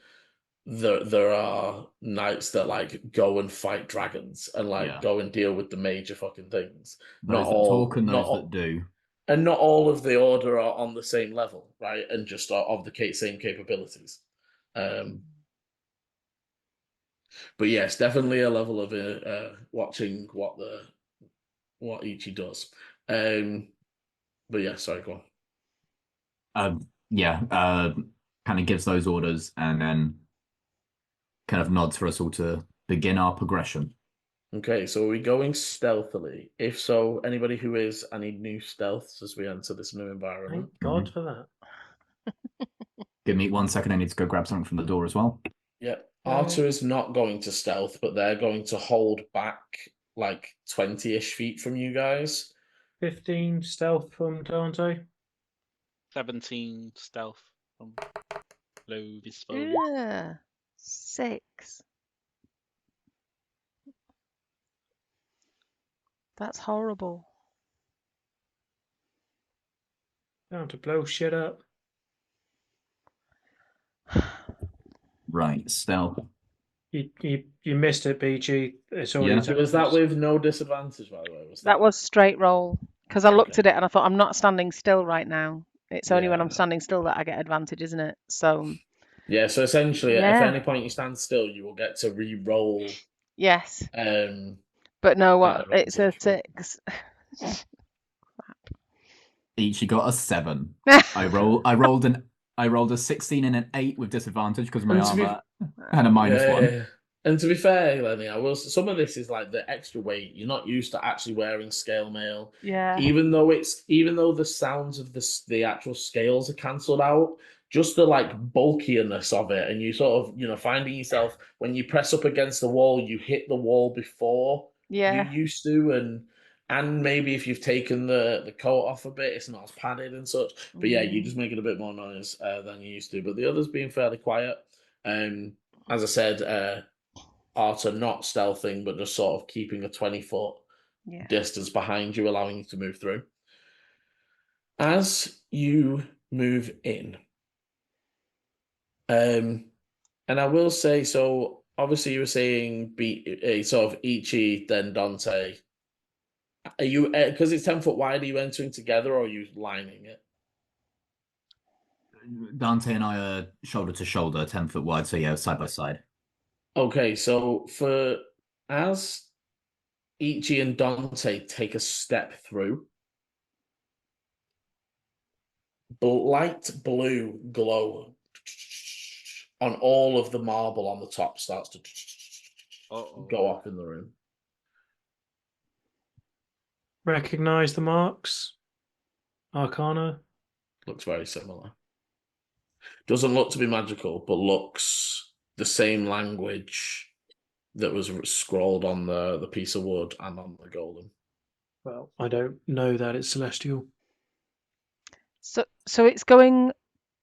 there are knights that like go and fight dragons and like go and deal with the major fucking things. Those that talk and those that do. And not all of the order are on the same level, right? And just of the same capabilities. But yes, definitely a level of watching what Ichi does. But yeah, sorry, go on. Kind of gives those orders and then kind of nods for us all to begin our progression. Okay, so are we going stealthily? If so, anybody who is, I need new stealths as we enter this new environment. Thank God for that. Give me 1 second. I need to go grab something from the door as well. Yeah, R2 is not going to stealth, but they're going to hold back like 20-ish feet from you guys. 15 stealth from Dante. 17 stealth from Lovis. Yeah. 6. That's horrible. Down to blow shit up. Right, stealth. You missed it, BG. It's already Yeah. attacked Was that us. with no disadvantage, by the way? That was straight roll. Because I looked Okay. at it and I thought, I'm not standing still right now. It's only when I'm Yeah. standing still that I get advantage, isn't it? So, Yeah, so essentially, if Yeah. at any point you stand still, you will get to re-roll. yes. Um, But no, at what? It's a advantage, but- 6. Each you got a 7. I rolled a 16 and an 8 with disadvantage because of my And to be- armor and a -1. Yeah. And to be fair, Lenny, some of this is like the extra weight. You're not used to actually wearing scale mail, Yeah. even though the sounds of the actual scales are cancelled out. Just the like bulkiness of it, and you sort of finding yourself when you press up against the wall, you hit the wall before Yeah. you used to, and maybe if you've taken the coat off a bit, it's not as padded and such. But yeah, you're just making a bit more noise than you used to. But the others being fairly quiet. As I said, Arta not stealthing, but just sort of keeping a 20-foot Yeah. distance behind you, allowing you to move through. As you move in, and I will say, so obviously you were saying sort of Ichi, then Dante. Are you, because it's 10 foot wide, are you entering together or are you lining it? Dante and I are shoulder to shoulder, 10 foot wide, so yeah, side by side. Okay, so as Ichi and Dante take a step through, light blue glow on all of the marble on the top starts to go off in the room. Recognize the marks. Arcana. Looks very similar. Doesn't look to be magical, but looks the same language that was scrawled on the piece of wood and on the golem. Well, I don't know that it's celestial. So it's going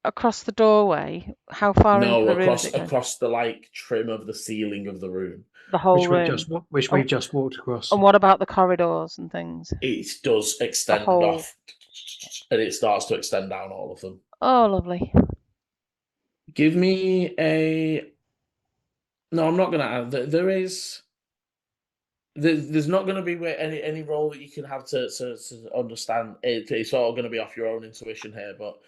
across the doorway. How far into No, the room is it going? across the like trim of the ceiling of the room. The whole Which room. we've just walked across. And what about the corridors and things? It does extend whole- off, and it starts to extend down all of them. Oh, lovely. Give me a. No, I'm not going to add. There's not going to be any role that you can have to understand. It's all going to be off your own intuition here, but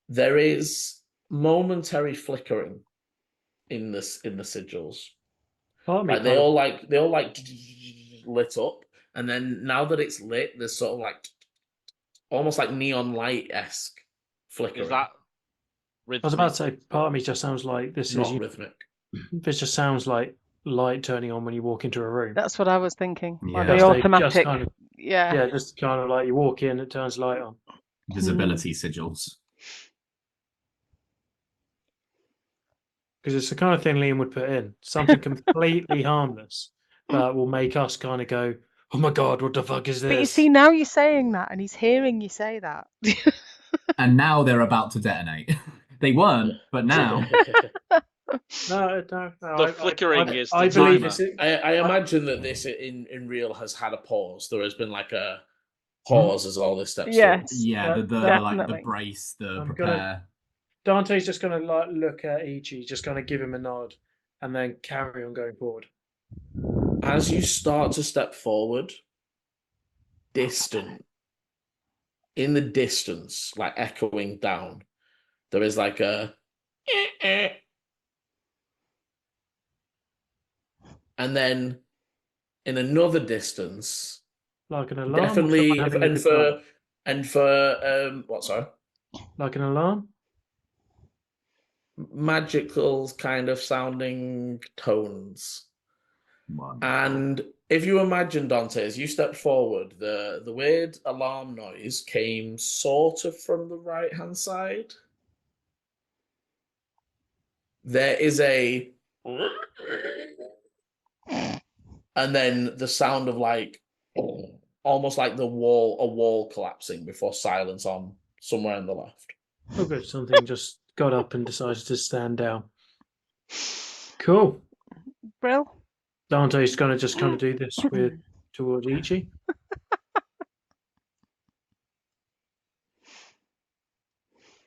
there is momentary flickering in the sigils. Like they all like lit up, and then now that it's lit, there's sort of like almost like neon light-esque flickering. Is that rhythmic? I was about to say, part of me just sounds like this not is rhythmic? This just sounds like light turning on when you walk into a room. That's what I was thinking. Like Yeah. the automatic. Kind of, yeah. yeah, just kind of like you walk in, it turns light on. Visibility sigils. Because it's the kind of thing Liam would put in. Something completely harmless, but will make us kind of go, oh my God, what the fuck is this? But you see, now you're saying that and he's hearing you say that. And now they're about to detonate. They weren't, but now. No, The flickering is I the believe timer. it's. I imagine that this in real has had a pause. There has been like a pause as all this steps Yes. Yeah, the like the Definitely. brace, the I'm prepare. Dante's just going to like look at Ichi, just kind of give him a nod, and then carry on going forward. As you start to step forward, distant, in the distance, like echoing down, there is like a and then in another distance, Like an alarm? Or someone definitely, having a and good for time? and for what? Sorry, Like an alarm? magical kind of sounding tones. One. And if you imagine, Dante, as you stepped forward, the weird alarm noise came sort of from the right hand side. There is a and then the sound of like almost like a wall collapsing before silence on somewhere on the left. Oh, good. Something just got up and decided to stand down. Cool. Brill. Dante's gonna just kind of do this with towards Ichi.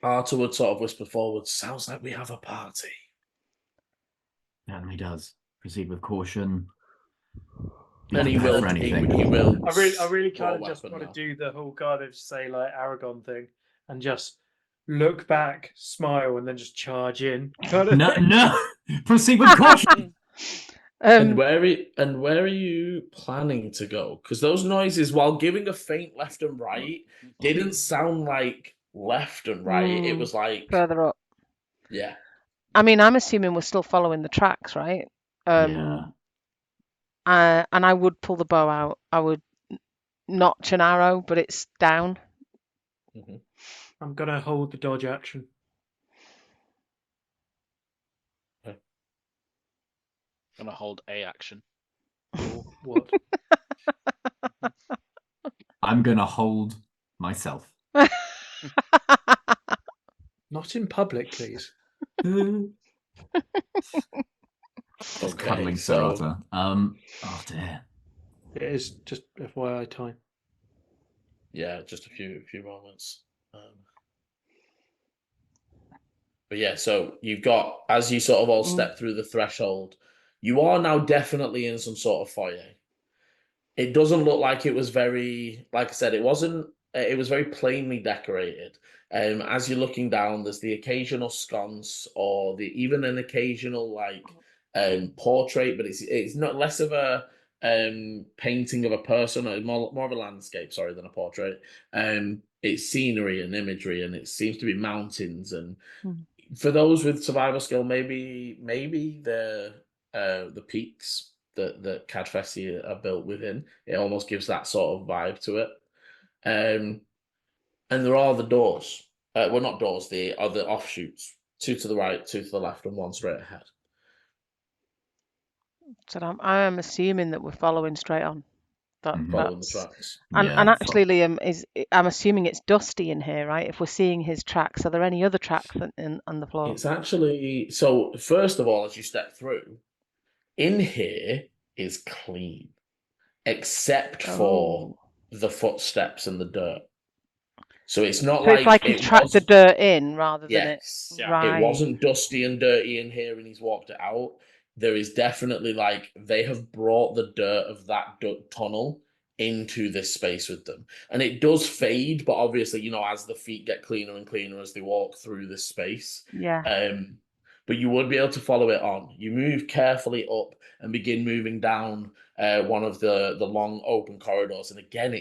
Arthur would sort of whisper forward, "Sounds like we have a party." Certainly does. Proceed with caution. Be And he prepared will. for He anything. will. I really draw kind a of just weapon want to now. do the whole kind of say like Aragon thing and just look back, smile, and then just charge in. Kind of No, thing. no. Proceed with caution. And where are you planning to go? Because those noises, while giving a faint left and right, didn't sound like left and right. It was like, further up. yeah. I mean, I'm assuming we're still following the tracks, right? Yeah. And I would pull the bow out. I would notch an arrow, but it's down. Mhm. I'm gonna hold the dodge action. Gonna hold a action. Or what? I'm gonna hold myself. Not in public, please. Just Okay, cuddling so Serata. Oh dear. It is just FYI time. yeah, just a few moments. But yeah, so you've got, as you sort of all step through the threshold, you are now definitely in some sort of foyer. It doesn't look like it was very, like I said, it wasn't. It was very plainly decorated. As you're looking down, there's the occasional sconce or even an occasional like portrait, but it's not less of a painting of a person, or more of a landscape, sorry, than a portrait. It's scenery and imagery, and it seems to be mountains. And for those with survival skill, maybe the peaks that Cadfesti are built within. It almost gives that sort of vibe to it. And there are the doors. Well, not doors, the other offshoots. Two to the right, two to the left, and one straight ahead. So I'm assuming that we're following straight on. Following the tracks. And Yeah, actually, Liam, I'm assuming it's dusty in here, right? If we're seeing his tracks, are there any other tracks on the floor? It's actually, so first of all, as you step through, in here is clean, except for the footsteps and the dirt. So it's not So it's like he it tracked the dirt in rather than it. yeah, Right. it wasn't dusty and dirty in here and he's walked it out. There is definitely like they have brought the dirt of that tunnel into this space with them. And it does fade, but obviously, you know, as the feet get cleaner and cleaner as they walk through this space. Yeah. But you would be able to follow it on. You move carefully up and begin moving down one of the long open corridors. And again,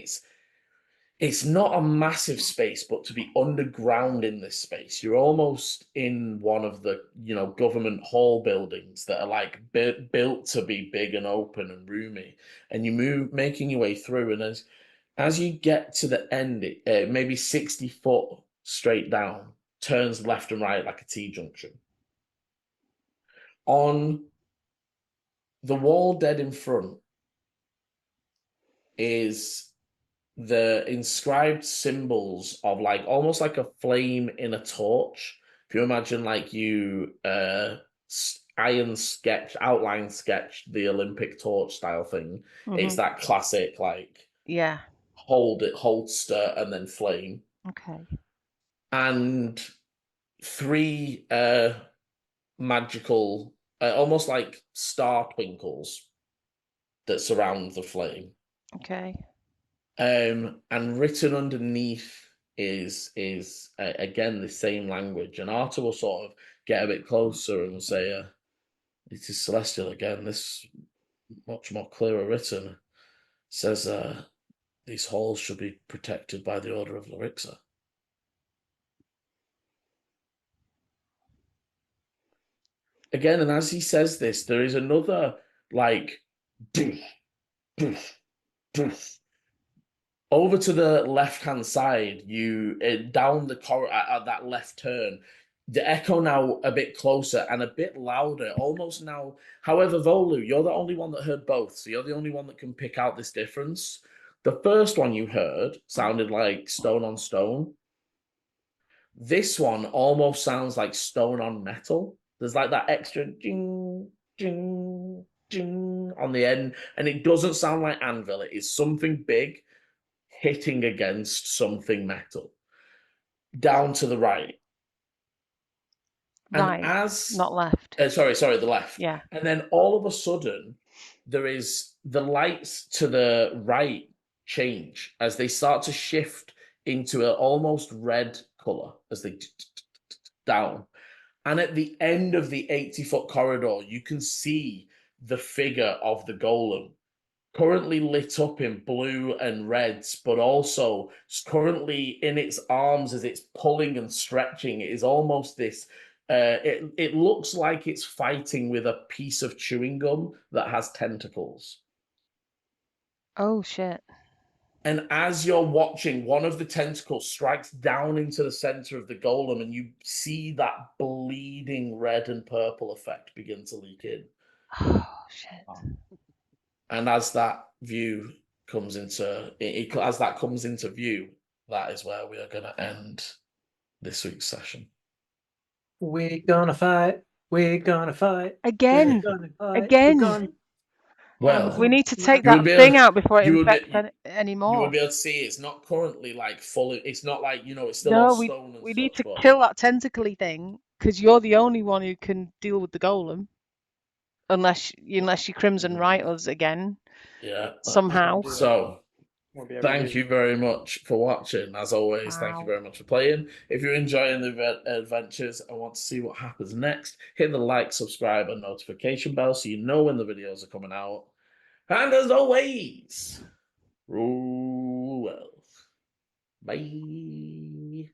it's not a massive space, but to be underground in this space, you're almost in one of the, you know, government hall buildings that are like built to be big and open and roomy. And you making your way through, and as you get to the end, maybe 60 foot straight down, turns left and right like a T-junction. On the wall dead in front is the inscribed symbols of like almost like a flame in a torch. If you imagine like you outline sketch the Olympic torch style thing, it's that classic like holster and then flame. Okay. And three magical almost like star twinkles that surround the flame. Okay. And written underneath is again the same language, and Arthur will sort of get a bit closer and say, "It is celestial again. This much more clearer written. It says these halls should be protected by the order of Larixa." Again, and as he says this, there is another like doof, doof, doof. Over to the left-hand side, you down the corridor at that left turn, the echo now a bit closer and a bit louder, almost now. However, Volu, you're the only one that heard both, so you're the only one that can pick out this difference. The first one you heard sounded like stone on stone. This one almost sounds like stone on metal. There's like that extra ding, ding, ding on the end, and it doesn't sound like anvil. It is something big hitting against something metal. Down to the right. And Right, as not left. sorry, the left. Yeah. And then all of a sudden, there is the lights to the right change as they start to shift into an almost red color as they down. And at the end of the 80-foot corridor, you can see the figure of the golem, currently lit up in blue and reds, but also currently in its arms as it's pulling and stretching. It is almost this. It looks like it's fighting with a piece of chewing gum that has tentacles. Oh shit. And as you're watching, one of the tentacles strikes down into the center of the golem, and you see that bleeding red and purple effect begin to leak in. Oh shit. And as that view comes into as that comes into view, that is where we are going to end this week's session. We're gonna fight. We're gonna fight. Again. We're gonna fight. Again. We're gonna... Well, We need to take you would that be thing able- out before it you would be- infects any you more. would be able to see it's not currently like fully. It's not like it's still on No, stone and we need to such, but kill that tentacly thing because you're the only one who can deal with the golem, unless you crimson right us again yeah. somehow. So Won't be able to thank do you very much for watching. As always, thank you Wow. very much for playing. If you're enjoying the adventures and want to see what happens next, hit the like, subscribe, and notification bell so you know when the videos are coming out. And as always, rule well. Bye.